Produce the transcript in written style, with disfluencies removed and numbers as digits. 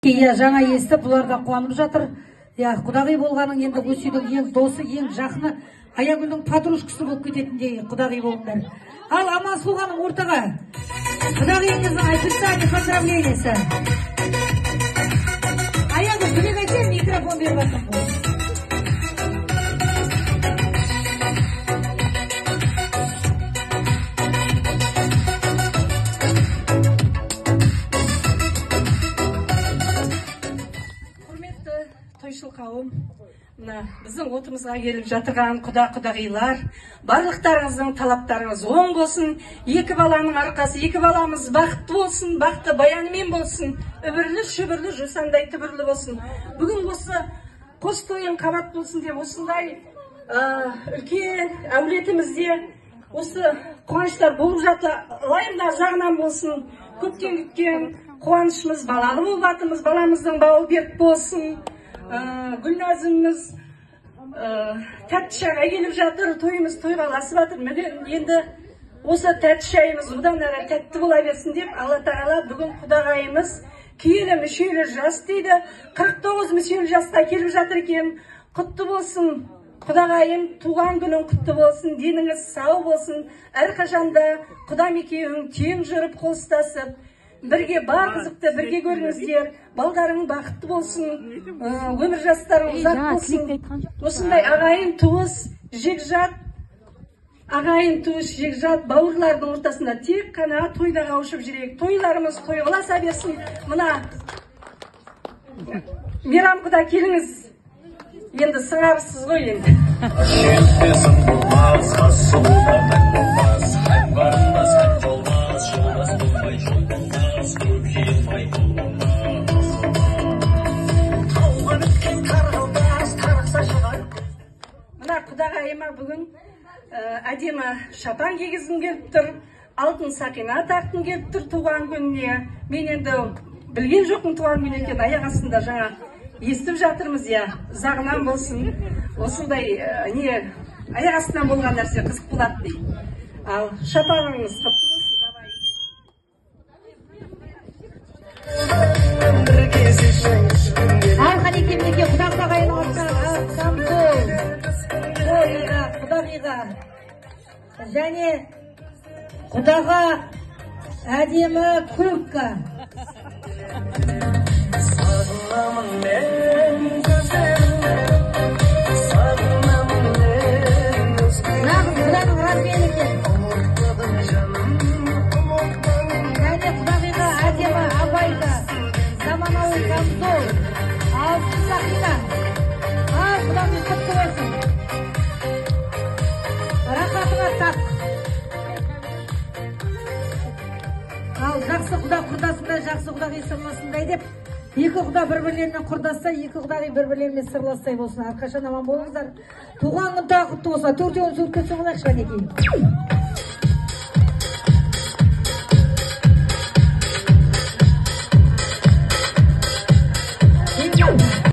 Иә, жаңа естіп, бұлар да қуанып жатыр. Иә, құдағи болғаның енді өсудің ең досы, ең жақыны, Аягүлдің подружкасы болып кететіндей құдағи болыңдар. Ал Амансұлғаның ортаға құдағиыңыздың официальный поздравлениесі. Аягүл, білек айтсен, микрофон беріп жатырмын ғой. Тойшыл қауым, біздің отымызға келіп жатырған құдағилар, барлықтарыңыздың талаптарыңыз оң болсын, екі баланың арқасы, екі баламыз бақытты болсын, бақытты баянымен болсын, үбірлі шүбірлі жусандай түбірлі болсын. Бүгін осы қос тойын қабат болсын деп осындай үлкен әулетімізде осы қуаныштар болып жатыр. Лайымдар жағынан болсын, көптен күткен қуанышымыз, балалы болатымыз, баламыздың бауы берік болсын. Гүлназымыз тәтті шайға келіп жатыр, тойымыз тойға ласып жатыр. Енді осы тәтті шайымыз одан әрі тәтті бола берсін деп, Алла тағала бүгін құдағайымыз киелі мүшелі жас дейді, 49 мүшелі жасқа келіп жатыр екен. Құтты болсын құдағайым, туған күнің құтты болсын, деніңіз сау болсын, әрқашанда құдам екеуің тең жүріп қол бірге бар қызықты бірге көріңіздер, балдарың бақытты болсын, өмір жастарың ұзақ болсын. Осындай ағайын туыс, жекжат, бауырлардың ортасында тек қана тойда қауышып жүрейік. Тойларымыз тойғыласа берсін. Мына Мейрам құда келіңіз. Енді сыңарсыз ғой енді. Мына құдағайыма бүгін әдемі шапан кигізгім келіп тұр, алтын сақина таққым келіп тұр туған күніне. Мен енді білген жоқпын туған күн екен, аяқ астында жаңа естіп жатырмыз, я зағынан болсын. Осындай аяқ астынан болған нәрсе қызық болады дейді. Ал шапаныңыз құтты болсын, жабайы. Ал қанекемдеке құдағайының ортаға құдағиға және құдаға әдемі көкка. Сағынамын мен көздеріңді, сағынамын мен өзгені. Нағыз құданың размені екен. Және құдағиға әдемі абайға заманауи камзол, алтын сақина. Ал құдағи құтты болсын. Рахатыңа тақ. Ал жақсы құда құрдасында, жақсы құдағи сырласындай деп, екі құда бір-бірлерінен құрдасса, екі құдағи бір-бірлерімен сырластай болсын. Әрқашан аман болыңыздар. Туған күн тағы құтты болса, төртеуін сөз көтсін олайықшы әнекей.